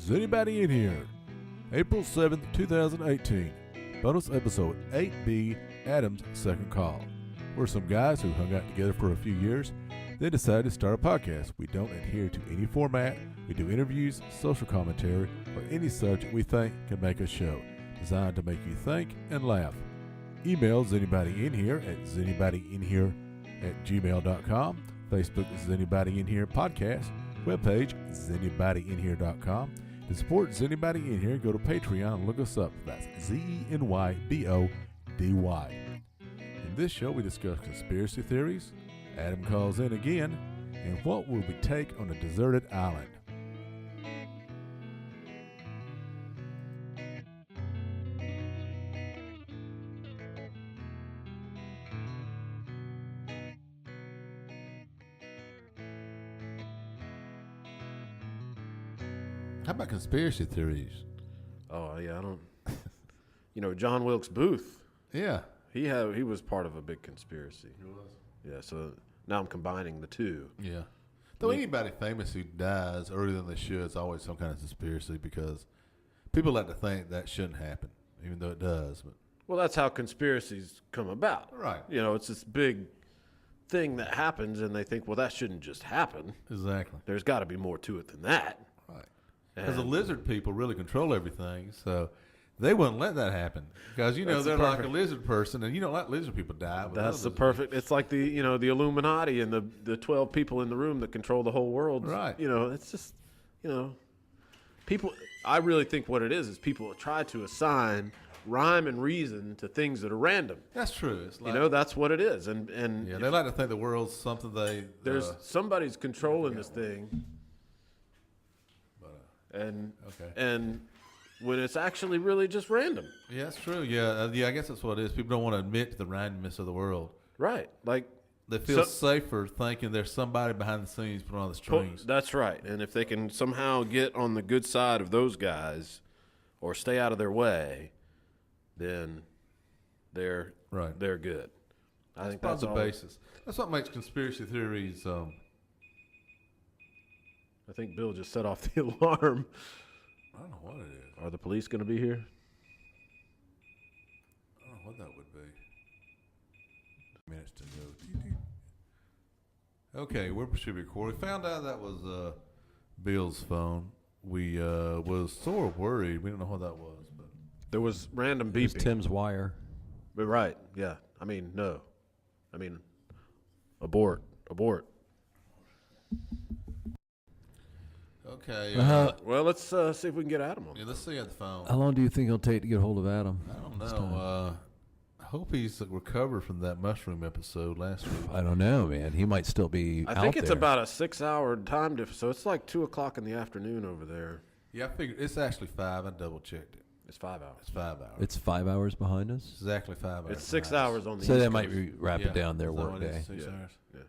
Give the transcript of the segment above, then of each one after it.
Is anybody in here? April 7th, 2018. Bonus episode 8B, Adam's Second Call. We're some guys who hung out together for a few years, then decided to start a podcast. We don't adhere to any format. We do interviews, social commentary, or any subject we think can make a show, designed to make you think and laugh. Email ZanybodyInHere at ZanybodyInHere@gmail.com. Facebook is Anybody In Here Podcast. Webpage is ZanybodyInHere.com. To support Anybody In Here, go to Patreon and look us up. That's ZENYBODY. In this show, we discuss conspiracy theories. Adam calls in again, and what will we take on a deserted island? How about conspiracy theories? Oh yeah, I don't. John Wilkes Booth. Yeah. He was part of a big conspiracy. He was. Yeah. So now I'm combining the two. Yeah. Though anybody famous who dies earlier than they should is always some kind of conspiracy because people like to think that shouldn't happen, even though it does. But Well, that's how conspiracies come about. right. It's this big thing that happens, and they think, well, that shouldn't just happen. Exactly. There's got to be more to it than that. Right. Because the lizard people really control everything, so they wouldn't let that happen. Because they're like a lizard person, and you don't let lizard people die. That's the perfect. It's like the Illuminati and the 12 people in the room that control the whole world. Right. It's just people. I really think what it is people try to assign rhyme and reason to things that are random. That's true. It's like, That's what it is. And yeah, they like to think the world's something there's somebody's controlling this thing. And when it's actually really just random. Yeah, that's true. Yeah, I guess that's what it is. People don't want to admit to the randomness of the world. Right. Like they feel safer thinking there's somebody behind the scenes putting on the strings. That's right. And if they can somehow get on the good side of those guys or stay out of their way, then they're good. I think that's the basis. That's what makes conspiracy theories. I think Bill just set off the alarm. I don't know what it is. Are the police going to be here? I don't know what that would be. Minutes to go. Okay, we should be recording. We found out that was Bill's phone. We was sort of worried. We don't know what that was, but there was random beeping. It was Tim's wire. But right, yeah. No. Abort. Okay. Well, let's see if we can get Adam on. Yeah, let's see at the phone. How long do you think it'll take to get hold of Adam? I don't know. I hope he's recovered from that mushroom episode last week. I don't know, man. He might still be out there. I think it's about a 6-hour time difference, so it's like 2:00 in the afternoon over there. Yeah, I figured it's actually 5. I double checked it. It's 5 hours. It's 5 hours. It's 5 hours behind us? Exactly 5 hours. It's 6 hours on the So East that might Coast. wrap it down their work day. 6 hours. Yeah.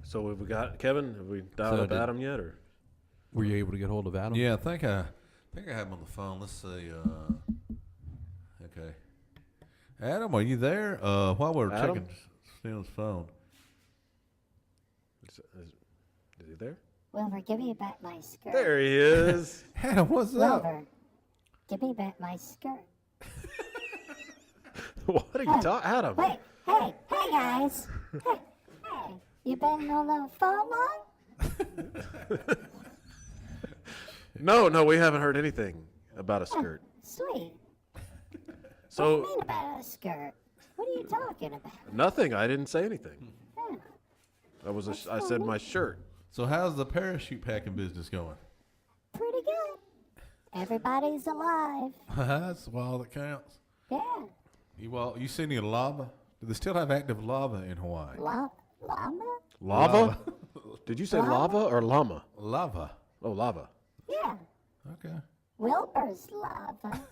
So have we got Kevin? Have we dialed up Adam yet, or? Were you able to get hold of Adam? Yeah, I think I have him on the phone. Let's see. Okay. Adam, are you there? While we're checking Steven's phone. Is he there? Wilbur, give me back my skirt. There he is. Adam, what's up? Wilbur, give me back my skirt. What are you talking, Adam? Wait, hey guys. Hey, you been on the phone long? No, we haven't heard anything about a skirt. Sweet. So What do you mean about a skirt? What are you talking about? nothing. I didn't say anything. Oh, I said my shirt. So how's the parachute packing business going? pretty good. Everybody's alive. That's all that counts. Yeah. You see any lava? Do they still have active lava in Hawaii? Llama? Lava? Did you say lava or llama? Lava. Oh, lava. Yeah. Okay. Wilbur's lava.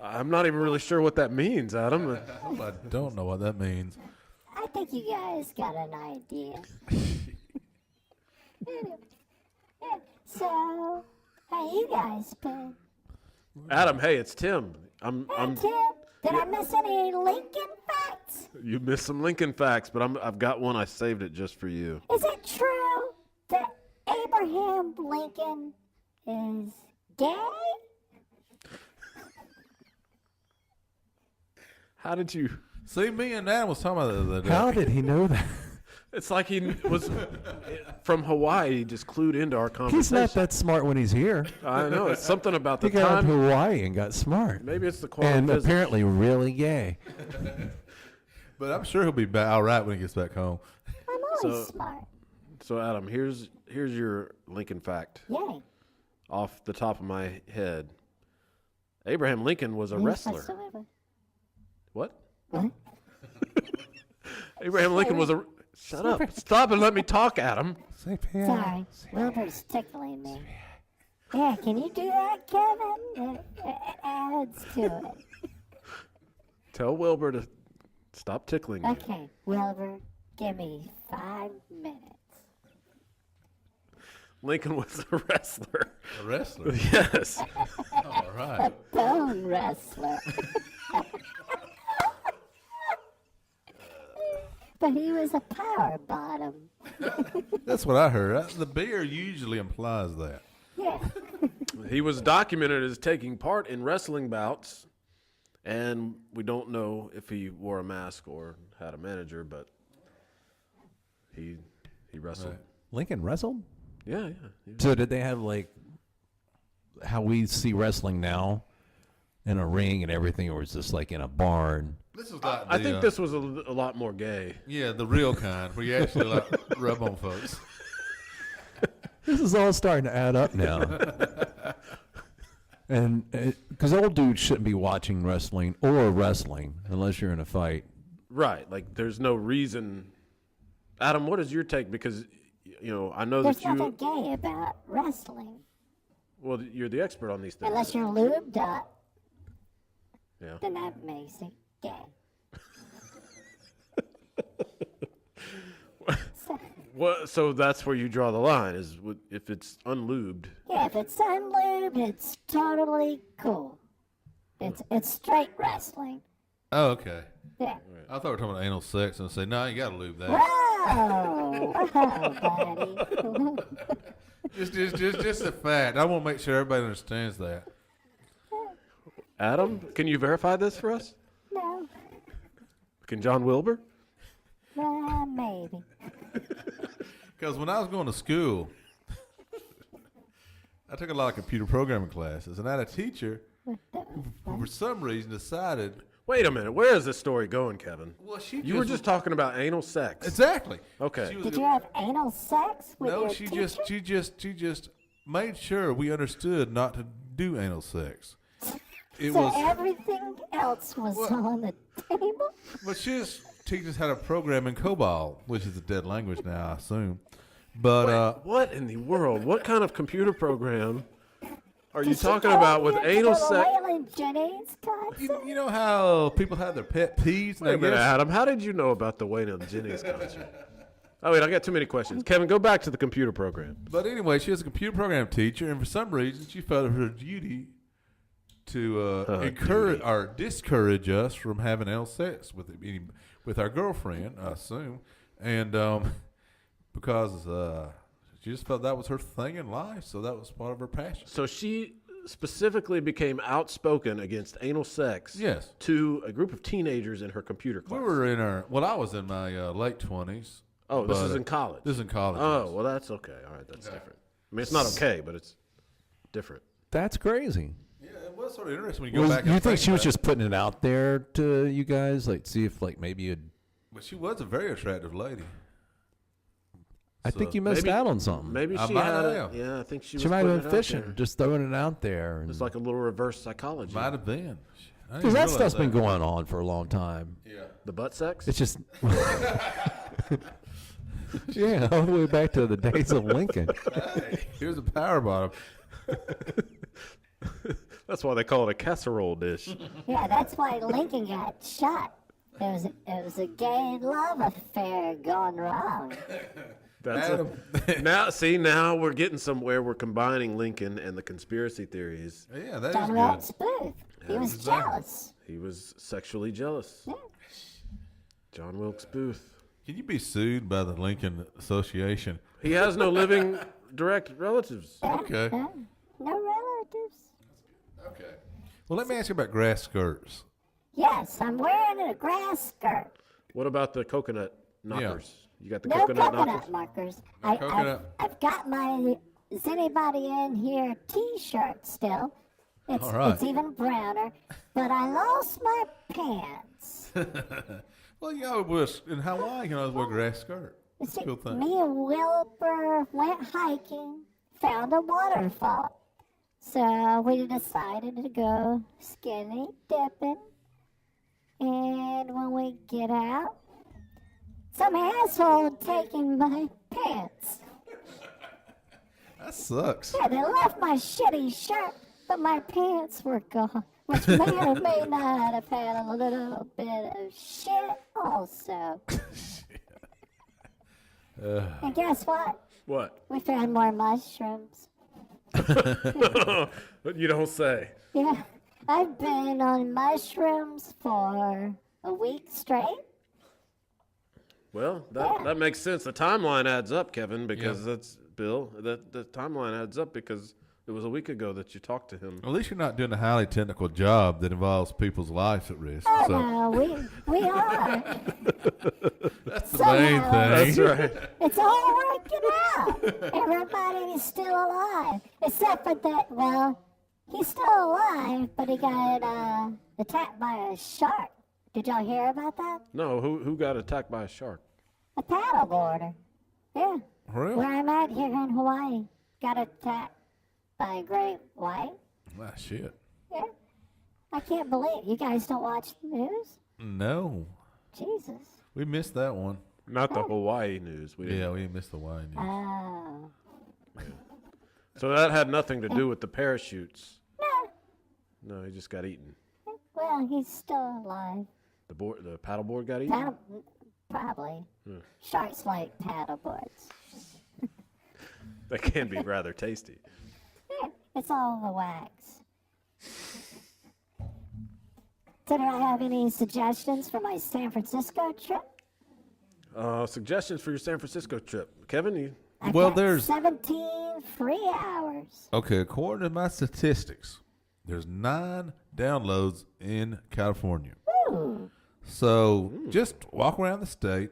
I'm not even really sure what that means, Adam. I don't know what that means. I think you guys got an idea. Yeah, so, how you guys been? Adam, hey, it's Tim. I'm Tim, did I miss any Lincoln facts? You missed some Lincoln facts, but I've got one. I saved it just for you. Is it true that Abraham Lincoln is gay? How did you? See, me and Adam was talking about that the other day. How did he know that? It's like he was from Hawaii. He just clued into our conversation. He's not that smart when he's here. I know. It's something about the He got up time. to Hawaii and got smart. Maybe it's the quality. And apparently really gay. But I'm sure he'll be all right when he gets back home. I'm always smart. So Adam, here's your Lincoln fact. Yay. Off the top of my head, Abraham Lincoln was a wrestler. Whatsoever. What? What? Abraham Lincoln was a. Shut up! Stop and let me talk, Adam. Sorry, Wilbur's tickling me. Yeah, can you do that, Kevin? It adds to it. Tell Wilbur to stop tickling me. Okay, Wilbur, give me 5 minutes. Lincoln was a wrestler. A wrestler? Yes. All right. Bone wrestler. But he was a power bottom. That's what I heard. The beer usually implies that. Yeah. He was documented as taking part in wrestling bouts, and we don't know if he wore a mask or had a manager, but he wrestled. Right. Lincoln wrestled? Yeah. So did they have like how we see wrestling now in a ring and everything, or was this like in a barn? This is like I think this was a lot more gay. Yeah, the real kind, where you actually like rub on folks. This is all starting to add up now. And because old dudes shouldn't be watching wrestling or wrestling unless you're in a fight. Right. Like, there's no reason. Adam, what is your take? Because, I know There's that you. nothing gay about wrestling. Well, you're the expert on these things. Unless you're lubed up, Yeah. then that makes it gay. So that's where you draw the line, is if it's unlubed. Yeah, if it's unlubed, it's totally cool. It's straight wrestling. Oh, okay. Yeah. I thought we were talking about anal sex and say, no, you got to lube that. Whoa, buddy. Just a fact. I want to make sure everybody understands that. Adam, can you verify this for us? No, Can John Wilbur? maybe. Because when I was going to school, I took a lot of computer programming classes, and I had a teacher who, for some reason, decided. Wait a minute. Where is this story going, Kevin? Well, you were just talking about anal sex. Exactly. Okay. Did you have anal sex with No, your she teacher? just made sure we understood not to do anal sex. It So was, everything else was on the table? but she just teaches us how to program in COBOL, which is a dead language now, I assume. But What in the world? What kind of computer program are you Did she talking go about with into anal the sex? Waylon Jennings concert? you know how people have their pet peeves? Wait a minute, guess- Adam. How did you know about the Waylon Jennings concert? Oh, wait, I got too many questions. Kevin, go back to the computer program. But anyway, she was a computer program teacher, and for some reason, she felt it her duty to encourage or discourage us from having anal sex with our girlfriend, I assume, and because she just felt that was her thing in life, so that was part of her passion. So she specifically became outspoken against anal sex Yes. to a group of teenagers in her computer We class. were in our I was in my late 20s. Oh, this but, is in college. This is in college. Oh, yes. well, that's okay. All right, that's different. I mean, it's not okay, but it's different. That's crazy. Yeah, it was sort of interesting when you go Was, back. you and think she was about it. just putting it out there to you guys, like see if like maybe you'd? But she was a very attractive lady. I So, think you missed maybe- out on something. Maybe I she might had have. Yeah, I think she She was might have putting been it out fishing, there. just throwing it out there. It's like a little reverse psychology. Might have been. I didn't Because that realize stuff's been that. going on for a long time. Yeah. The butt sex? It's just, yeah, all the way back to the days of Lincoln. Hey, here's a power bottom. That's why they call it a casserole dish. Yeah, that's why Lincoln got shot. It was a gay love affair gone wrong. That's now we're getting somewhere. We're combining Lincoln and the conspiracy theories. Yeah, that John is Rhodes good. Booth. He was exactly. jealous. He was sexually jealous. Yeah. John Wilkes Booth. Can you be sued by the Lincoln Association? He has no living direct relatives. Okay. No relatives. Okay. Well, let me ask you about grass skirts. Yes, I'm wearing a grass skirt. What about the coconut knockers? You got the No coconut coconut knockers? markers. coconut. I've got my Is Anybody in Here t-shirt still. All right. It's even browner, but I lost my pants. Well, you know, in Hawaii, you can always wear a grass skirt. It's a See, cool thing. me and Wilbur went hiking, found a waterfall. So we decided to go skinny dipping. And when we get out, some asshole taking my pants. That sucks. Yeah, they left my shitty shirt, but my pants were gone. Which may or may not have had a little bit of shit also. And guess what? What? We found more mushrooms. You don't say. Yeah, I've been on mushrooms for a week straight. Well, that makes sense. The timeline adds up, Kevin, because that's Bill. The timeline adds up because it was a week ago that you talked to him. At least you're not doing a highly technical job that involves people's lives at risk. Oh, So no, we are. that's the main Somehow. thing. That's right. It's all working out. Everybody's still alive, except for that. Well, he's still alive, but he got attacked by a shark. Did y'all hear about that? No, who got attacked by a shark? A paddleboarder. Yeah, Really? where I'm at here in Hawaii, got attacked by a great white. Ah, shit. Yeah, I can't believe you guys don't watch the news. No. Jesus. We missed that one. Not the Hawaii news. We didn't. Yeah, we missed the wine news. Oh. So that had nothing to do with the parachutes. No. No, he just got eaten. Well, he's still alive. The paddleboard got eaten. Paddle, probably. Sharks like paddleboards. That can be rather tasty. Yeah, it's all the wax. So do I have any suggestions for my San Francisco trip? Suggestions for your San Francisco trip, Kevin? I've Well, got there's- 17 free hours. Okay, according to my statistics, there's 9 downloads in California. Ooh, So just walk around the state.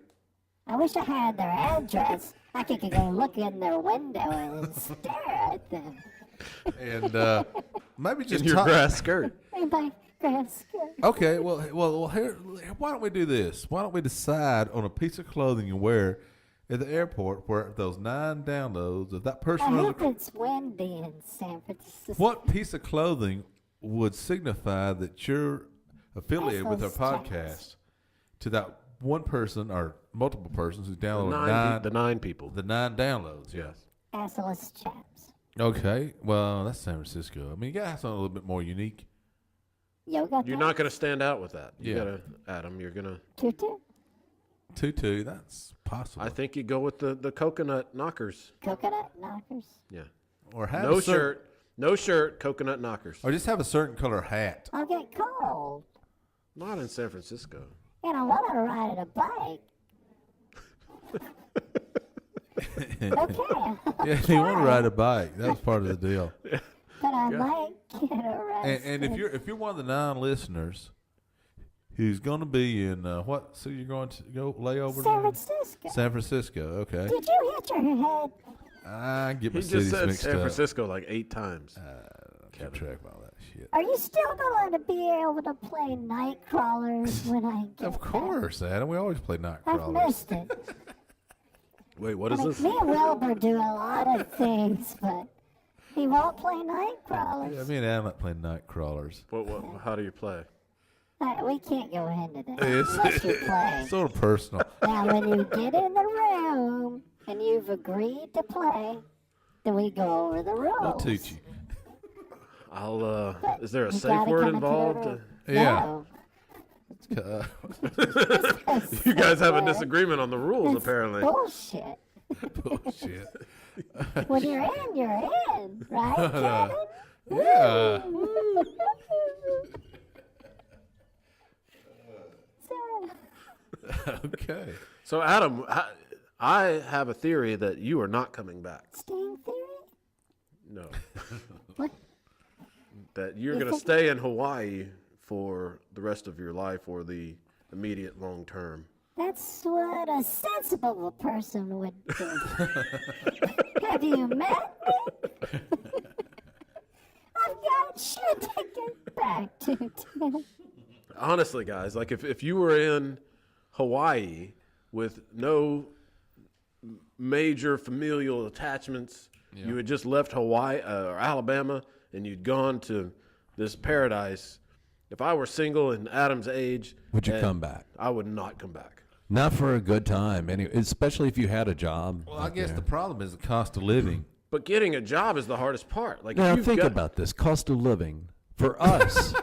I wish I had their address. I could go look in their window and stare at them. And maybe just In your talk- grass skirt. Anybody grass skirt? Okay, well, here. Why don't we do this? Why don't we decide on a piece of clothing you wear at the airport where those 9 downloads, if that I person knows hope it's windy in San Francisco. what piece of clothing would signify that you're affiliated with our That's those podcast jackets. to that one person or multiple persons who downloaded The 9 people. the 9 downloads. Yes. Assless chaps. Okay, well, that's San Francisco. I mean, you gotta have something a little bit more unique. Yoga You're not going to stand out with that. You Yeah. got to, Adam, you're going to. tutu. Tutu, that's possible. I think you go with the coconut knockers. Coconut knockers. Yeah. or have No a certain, shirt. No shirt, coconut knockers. or just have a certain color hat. I'll get cold. Not in San Francisco. And I want to ride a bike. Okay. Yeah, if you want to ride a bike, that was part of the deal. But I might get arrested. And if you're one of the 9 listeners who's going to be in what city you're going to go lay over? San to? Francisco. San Francisco. Okay, Did you hit your head? I get my He just cities said mixed San up. Francisco like 8 times. Keep track of all that shit. Are you still going to be able to play night crawlers when I get Of course, Adam. We always play night back? I've crawlers. missed it. Wait, what I is mean, this? me and Wilbur do a lot of things, but he won't play night crawlers. Yeah, me and Adam like playing night crawlers. What, how do you play? We can't go into that It's- unless you play. Sort of personal. Now, when you get in the room and you've agreed to play, then we go over the rules. I'll teach you. I'll, is there a You safe gotta word come into the involved? room. Yeah. No. You guys have a disagreement on the rules, apparently. Bullshit. Bullshit. When you're in, right, Kevin? Yeah. So, Okay. So, Adam, I have a theory that you are not coming back. Staying theory? No. What? That you're going to stay in Hawaii for the rest of your life or the immediate long term. That's what a sensible person would do. Have you met me? I've got shit to get back to, too. Honestly, guys, like if you were in Hawaii with no major familial attachments, you had just left Hawaii or Alabama and you'd gone to this paradise. If I were single and Adam's age, Would you come back? I would not come back. Not for a good time, anyway, especially if you had a job. Well, I guess the problem is the cost of living. But getting a job is the hardest part. Like Now if you've think got, about this: cost of living for us.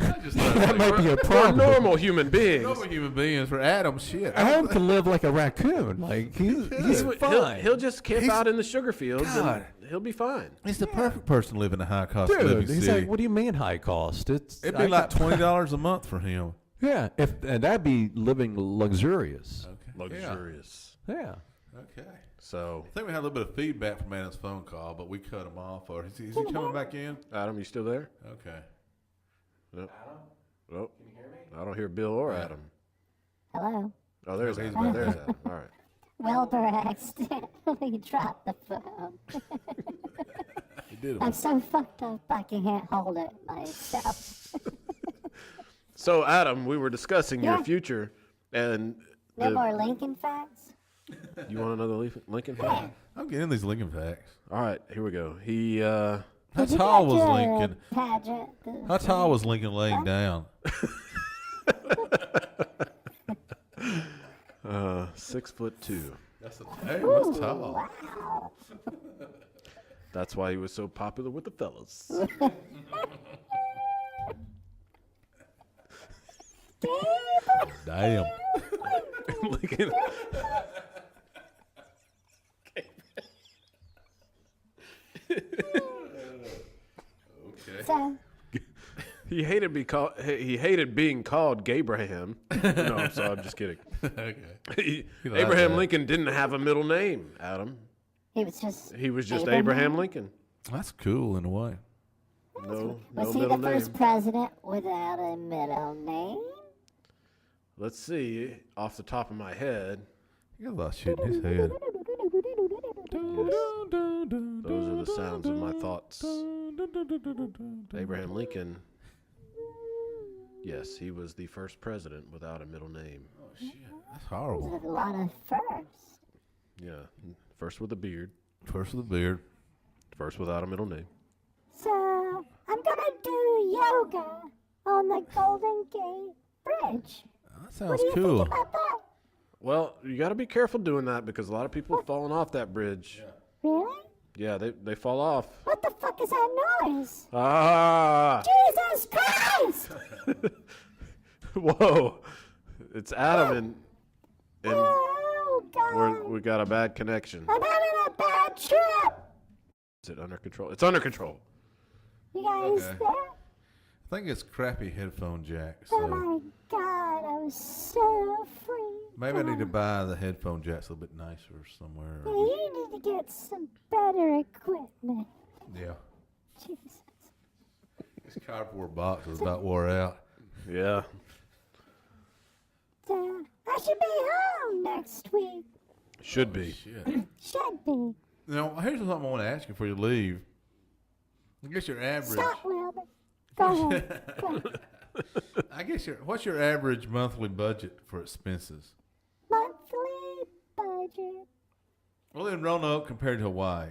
I just thought That might be a for problem. normal human beings. normal human beings for Adam. Shit. Adam can live like a raccoon. Like he's fine. He'll just camp out in the sugar fields God. and he'll be fine. He's the perfect person to live in a high cost of living Dude, he's city. like, what do you mean high cost? It'd be like $20 a month for him. yeah, and that'd be living luxurious. Luxurious. Yeah. Okay. So, I think we had a little bit of feedback from Adam's phone call, but we cut him off. Or is he coming back in? Adam, you still there? Okay. Nope. Oh, can you hear me? I don't hear Bill or Adam. Hello? Oh, there's He's Adam. back. There's Adam. All right. Wilbur accidentally dropped the phone. He did. I'm so fucked up I can't hold it myself. So, Adam, we were discussing Yeah. your future, and No more Lincoln facts? you want another Lincoln fact? I'm getting these Lincoln facts. All right, here we go. He, How Did you tall get was your Lincoln? Pageant. How tall was Lincoln laying down? 6'2". That's tall. Wow. That's why he was so popular with the fellas. Damn. Lincoln. So, He hated being called Gabraham. No, I'm sorry. I'm just kidding. Okay. He- He liked Abraham that. Lincoln didn't have a middle name, Adam. he was just. He was just Abraham Lincoln. That's cool in a way. No Was he middle the first name. president without a middle name? Let's see, off the top of my head, He got a lot of shit in his head. those are the sounds of my thoughts. Abraham Lincoln. Yes, he was the first president without a middle name. That's horrible. There's a lot of firsts. Yeah, first with a beard, First with the beard. first without a middle name. So, I'm gonna do yoga on the Golden Gate Bridge. That What sounds do you cool. think about that? Well, you got to be careful doing that because a lot of people have fallen off that bridge. Really? Yeah, they fall off. What the fuck is that noise? Ah! Jesus Christ! Whoa! It's Adam and Oh, God. we got a bad connection. I'm having a bad trip. Is it under control? It's under control. You guys Okay. there? I think it's crappy headphone jack. Oh, So my God. I'm so free. maybe I need to buy the headphone jacks a little bit nicer somewhere. Yeah, you need to get some better equipment. Yeah. Jesus. This cardboard box is about wore out. Yeah. I should be home next week. Should be. Shit. Should be. Now, here's something I want to ask you before you leave. I guess your average. Stop, Wilbur. Go ahead. Go ahead. I guess what's your average monthly budget for expenses? Monthly budget. Well, in Roanoke compared to Hawaii.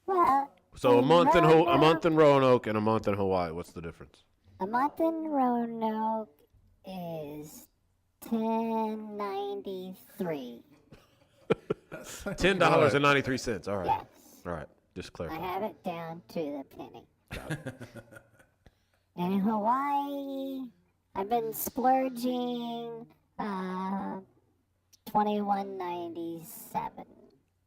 Well, So a month in Roanoke- a month in Roanoke and a month in Hawaii. What's the difference? A month in Roanoke is $10.93. $10.93. All right. Yes, All right. Just I clarify. have it down to the penny. And in Hawaii, I've been splurging $21.97,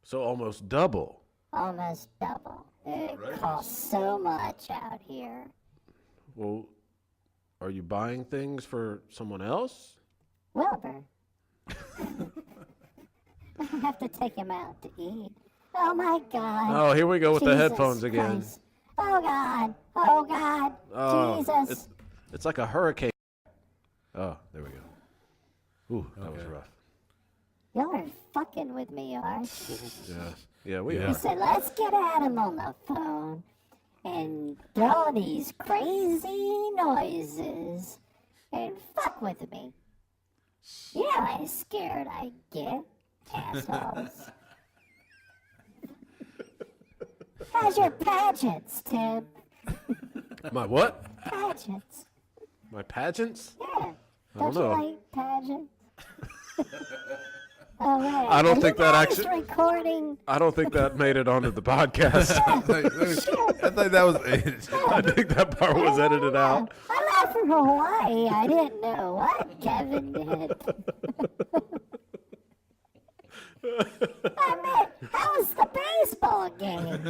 So almost double. almost double. It costs so much out here. Well, are you buying things for someone else? Wilbur. I have to take him out to eat. Oh my God. Oh, here we go with the Jesus headphones again. Christ. Oh God. Oh God. Oh, Jesus. It's like a hurricane. Oh, there we go. Ooh, that was rough. Y'all are fucking with me, aren't you? Yeah, we He are. said, let's get Adam on the phone and do all these crazy noises and fuck with me. You know how scared I get, assholes. How's your pageants, Tim? My what? Pageants. My pageants? Yeah. I don't Don't you know. like pageants? Oh, wait. I don't Are think you that guys actually- recording. I don't think that made it onto the podcast. I think that was it. I think that part was edited out. I left for Hawaii. I didn't know what Kevin did. I mean, how was the baseball game?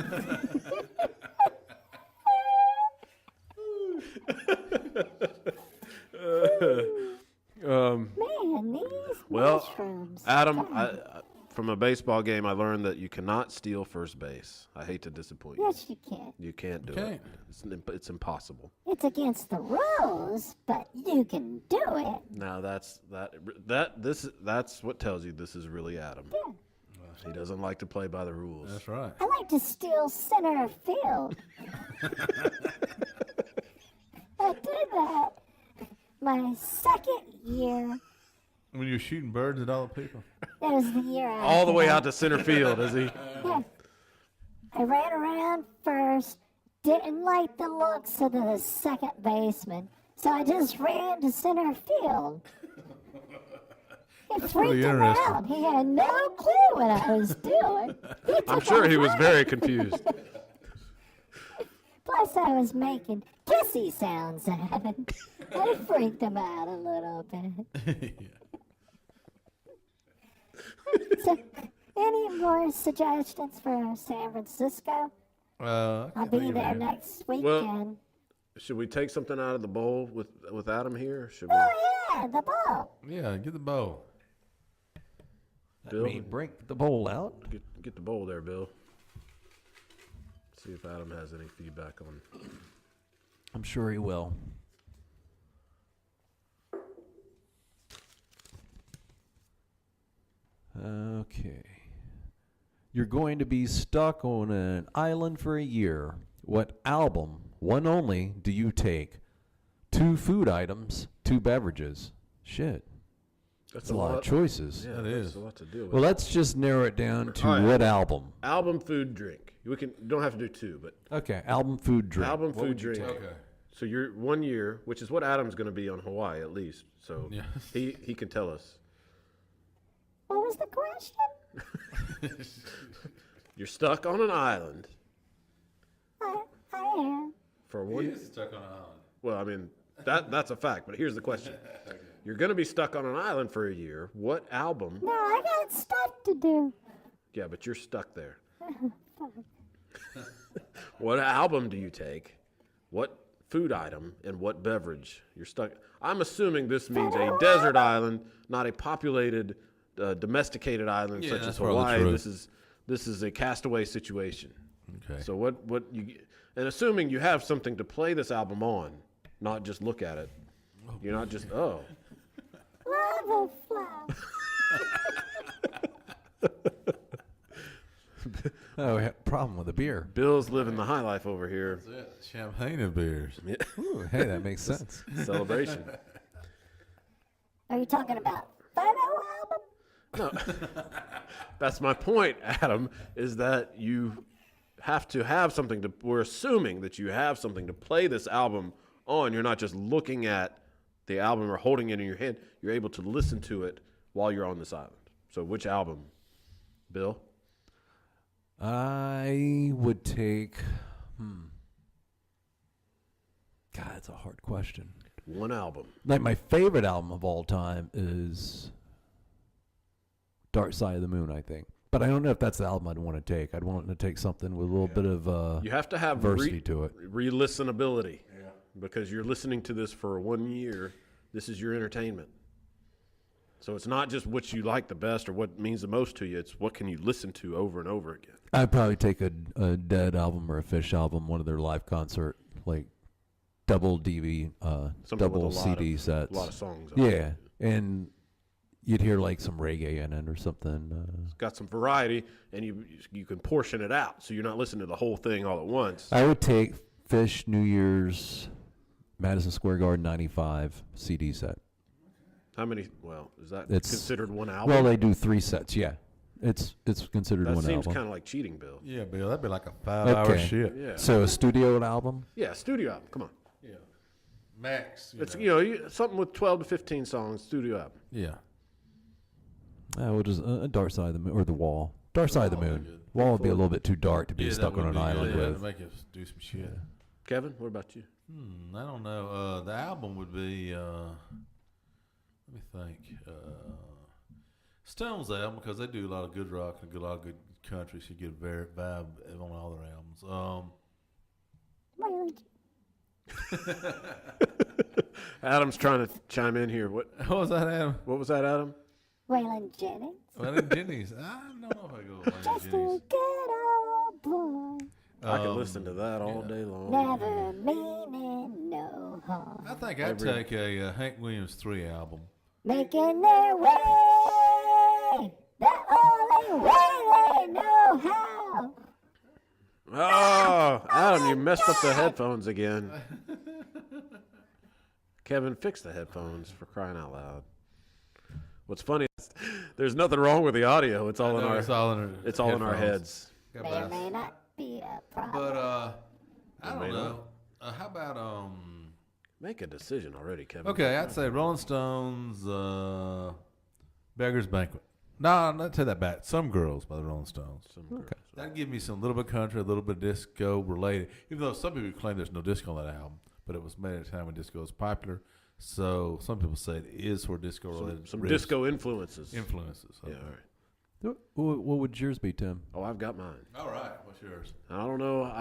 Man, these Well, mushrooms. Adam, God. from a baseball game, I learned that you cannot steal first base. I hate to disappoint you. Yes, you can. You can't do Okay. it. It's impossible. It's against the rules, but you can do it. Now that's what tells you this is really Adam. Yeah. He doesn't like to play by the rules. That's right. I like to steal center field. I did that my second year. When you're shooting birds at all the people. That was the year I All the way out to center field, is he? Yeah. I ran around first, didn't like the looks of the second baseman, so I just ran to center field. It freaked really him interesting. out. He had no clue what I was doing. I'm sure he was very confused. Plus, I was making kissy sounds at him. I freaked him out a little bit. So, any more suggestions for San Francisco? I'll be there next weekend. Should we take something out of the bowl with Adam here? Should we? Oh, yeah, the ball. Yeah, get the bow. Bill, I mean, bring the bowl out. get the bowl there, Bill. See if Adam has any feedback on. I'm sure he will. Okay. You're going to be stuck on an island for a year. What album, one only, do you take? 2 food items, 2 beverages. Shit. That's a lot of choices. Yeah, That that's is. a lot to deal with. Well, let's just narrow it down to All right. what album. Album, food, drink. We don't have to do 2, but Okay, album, food, drink. album, What food, would you drink. take? Okay. So you're 1 year, which is what Adam's going to be on Hawaii at least. So Yeah. he can tell us. What was the question? You're stuck on an island I am. for 1. Stuck on an island. Well, I mean that's a fact. But here's the question: you're going to be stuck on an island for a year. What album? No, I got stuff to do. Yeah, but you're stuck there. What album do you take? What food item and what beverage? You're stuck. I'm assuming this means a desert island, not a populated, domesticated island Yeah, such as that's probably Hawaii. true. This is a castaway situation. Okay. So what you and assuming you have something to play this album on, not just look at it. You're not just Lava flow. Oh, we have a problem with the beer. Bill's living the high life over here. Champagne and beers. Ooh, hey, that makes sense. Celebration. Are you talking about photo album? No, that's my point, Adam. Is that you have to have something to. We're assuming that you have something to play this album on. You're not just looking at the album or holding it in your hand. You're able to listen to it while you're on this island. So, which album, Bill? I would take. God, that's a hard question. One album. Like my favorite album of all time is Dark Side of the Moon, I think. But I don't know if that's the album I'd want to take. I'd want to take something with a little bit of You have to have diversity to it. re-listenability. Because you're listening to this for 1 year. This is your entertainment. So it's not just what you like the best or what means the most to you. It's what can you listen to over and over again. I'd probably take a Dead album or a Fish album, one of their live concert, like double DV, Something with double a lot CD of, sets. A lot of songs. On it. Yeah, and you'd hear like some reggae in it or something. It's got some variety, and you can portion it out, so you're not listening to the whole thing all at once. I would take Fish New Year's Madison Square Garden '95 CD set. How many? Well, is that It's- considered one album? Well, they do 3 sets. Yeah, it's considered that one seems album. kind of like cheating, Bill. Yeah, Bill, that'd be like a 5-hour Okay. shit. Yeah. So a studio album. Yeah, studio album. Come on. Yeah. Max. It's something with 12 to 15 songs, studio album. Yeah. We'll just Dark Side of the Moon or The Wall. Dark Side of the Wall would Moon. be good. Wall would be a little bit too dark to be Yeah, stuck that on would an be island good. with. That'd make us do some shit. Kevin, what about you? I don't know. The album would be. Let me think. Stones album because they do a lot of good rock and a lot of good country. So you get a very vibe on all their albums. Adam's trying to chime in here. What What was that, Adam? was that, Adam? Waylon Jennings. Well, then Jenny's. I don't know if I go with Just a Jenny's. good old boy. I could listen to that all day long. Never meaning no harm. I think I'd take a Hank Williams 3 album. Making their way the only way they know how. Oh, Adam, you messed up the headphones again. Kevin, fix the headphones for crying out loud. What's funny is there's nothing wrong with the audio. It's all in our It's all in, it's all in our heads. God May or bless. may not be a problem. But I May don't not. know. How about Make a decision already, Kevin. Okay, I'd say Rolling Stones, Beggar's Banquet. No, not take that back. Some Girls by the Rolling Stones. That'd give me some little bit of country, a little bit of disco related. Even though some people claim there's no disco on that album, but it was made at a time when disco was popular. So some people say it is for disco related. Some riffs, disco influences. influences. Yeah, Okay. all right. What would yours be, Tim? Oh, I've got mine. All right. What's yours? I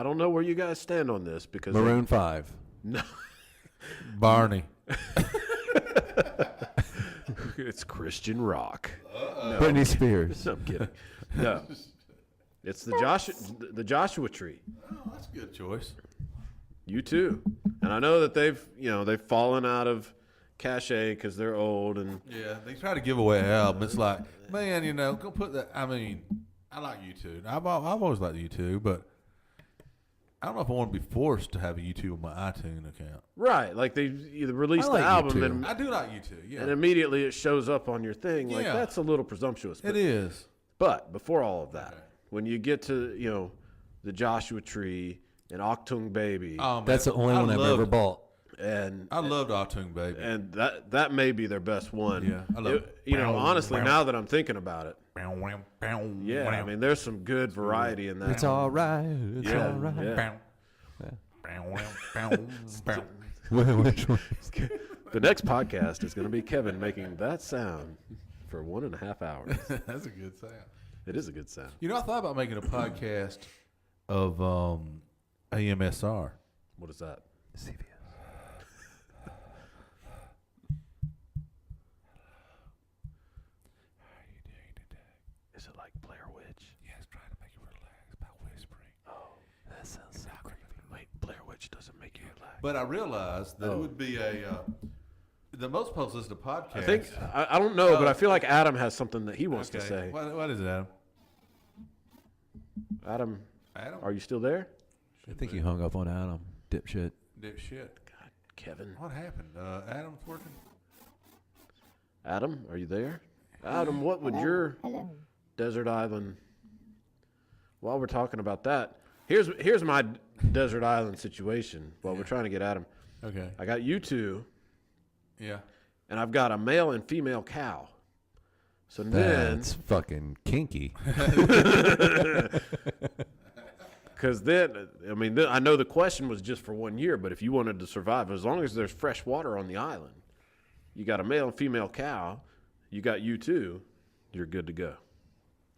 don't know where you guys stand on this because Maroon 5. No, Barney. it's Christian rock. Britney Spears. No, I'm kidding. No, it's the Joshua Tree. Oh, that's a good choice. You too. And I know that they've fallen out of cachet because they're old and Yeah, they try to give away an album. It's like, man, go put that. I mean, I like U2. I've always liked U2, but I don't know if I want to be forced to have a U2 on my iTunes account. right. Like they either release I the like album U2. and I do like U2. Yeah, and immediately it shows up on your thing. Like Yeah. that's a little presumptuous. it is. But before all of that, Okay. when you get to the Joshua Tree and Octung Baby Oh, man, That's the only one I've ever bought. and I loved Autumn Baby. and that may be their best one. Yeah, I love it. Honestly, now that I'm thinking about it, yeah, I mean, there's some good variety in that. It's all right. It's Yeah, all right. yeah. Which one? The next podcast is going to be Kevin making that sound for 1.5 hours. That's a good sound. It is a good sound. I thought about making a podcast of AMSR. What is that? CVS. Is it like Blair Witch? Yes, trying to make you relax by whispering. That sounds so creepy. Wait, Blair Witch doesn't make you relax. But I realized that it would be the most posted podcast. I think I don't know, but I feel like Adam has something that he wants to Okay. say. What is it, Adam? Adam, Adam? are you still there? I think you hung up on Adam, dipshit. Dipshit. God, Kevin. What happened? Adam's working? Adam, are you there? Adam, what would your Hello. desert island? While we're talking about that, here's my desert island situation. While we're trying to get Adam, Okay. I got you two, Yeah. and I've got a male and female cow. So then, That's fucking kinky. because then, I mean, I know the question was just for 1 year, but if you wanted to survive, as long as there's fresh water on the island, you got a male and female cow, you got you two, you're good to go.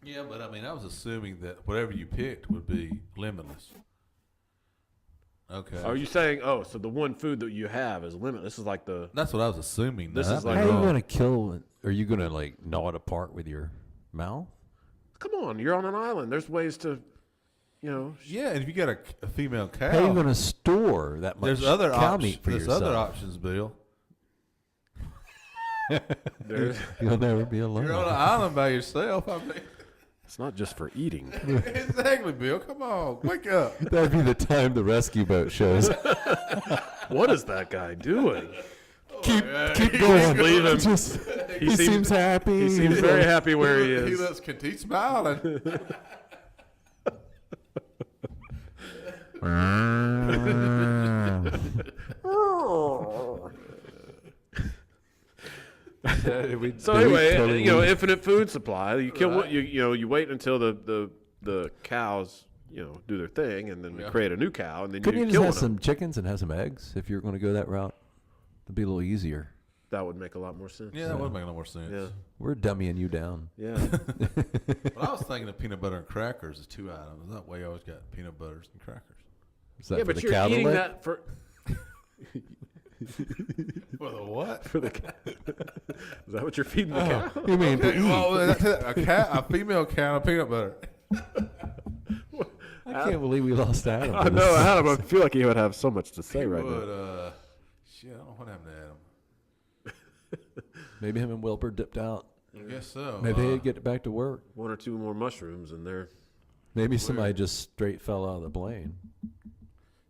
Yeah, but I mean, I was assuming that whatever you picked would be limitless. Okay. Are you saying, oh, so the one food that you have is limited? This is like the. That's what I was assuming. This Now, is that like- How may are be you wrong. going to kill? Are you going to like gnaw it apart with your mouth? Come on, you're on an island. There's ways to, you know. Yeah, and if you got a female cow, How are you going to store that much there's other cow options. meat for There's yourself? other options, Bill. There's, You'll never be alone. You're on an island by yourself. I mean, it's not just for eating. exactly, Bill. Come on, wake up. That'd be the time the rescue boat shows. What is that guy doing? keep going. Leave him. Just, he seems- seems happy. He seems very happy where he He is. looks. He's smiling. So anyway, infinite food supply. You kill what you wait until the cows do their thing, and then we create a new cow, and then Couldn't you you just kill have them. some chickens and have some eggs if you're going to go that route? It'd be a little easier. That would make a lot more sense. Yeah, that would make a lot more sense. Yeah. We're dummying you down. Yeah. But I was thinking of peanut butter and crackers as two items. That way, you always got peanut butters and crackers. Is that Yeah, for but the you're cow to eating lick? that for For the what? for the cow. Is that what you're feeding the cow? You mean to Okay, eat? well, a female cow and peanut butter. I can't believe we lost Adam. I for know, this. Adam. I feel like he would have so much to say right now. But shit, I don't know what happened to Adam. Maybe him and Wilbur dipped out. I guess so. Maybe they'd get back to work. One or two more mushrooms, and they're Maybe somebody just straight fell out of the plane.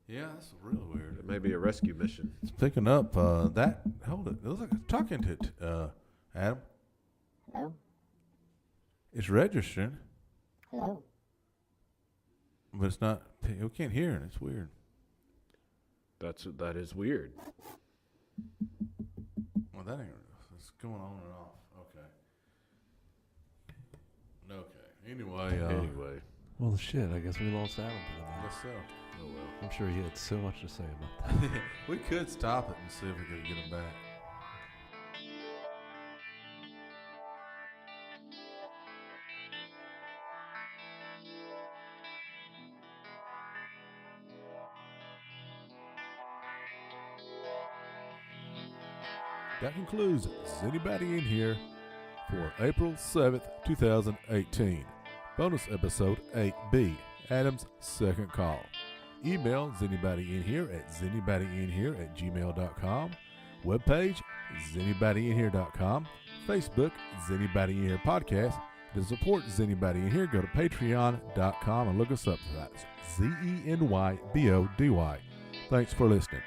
Yeah, that's really weird. it may be a rescue mission. It's picking up that. Hold it. It looks like it's talking to it, Adam. Hello? It's registering, Hello? but it's not. We can't hear it. It's weird. That is weird. Well, that ain't. It's going on and off. Okay. Okay. Anyway. Anyway, Well, shit, I guess we lost Adam for the I night. guess so. oh well. I'm sure he had so much to say about that. We could stop it and see if we could get him back. That concludes Is Anybody in Here for April 7th, 2018. Bonus episode 8B, Adam's Second Call. Email ZanybodyInHere at ZanybodyInHere@gmail.com. Webpage, ZanybodyInHere.com. Facebook, ZanybodyInHere Podcast. To support Anybody in Here, go to patreon.com and look us up. That's ZENYBODY. Thanks for listening.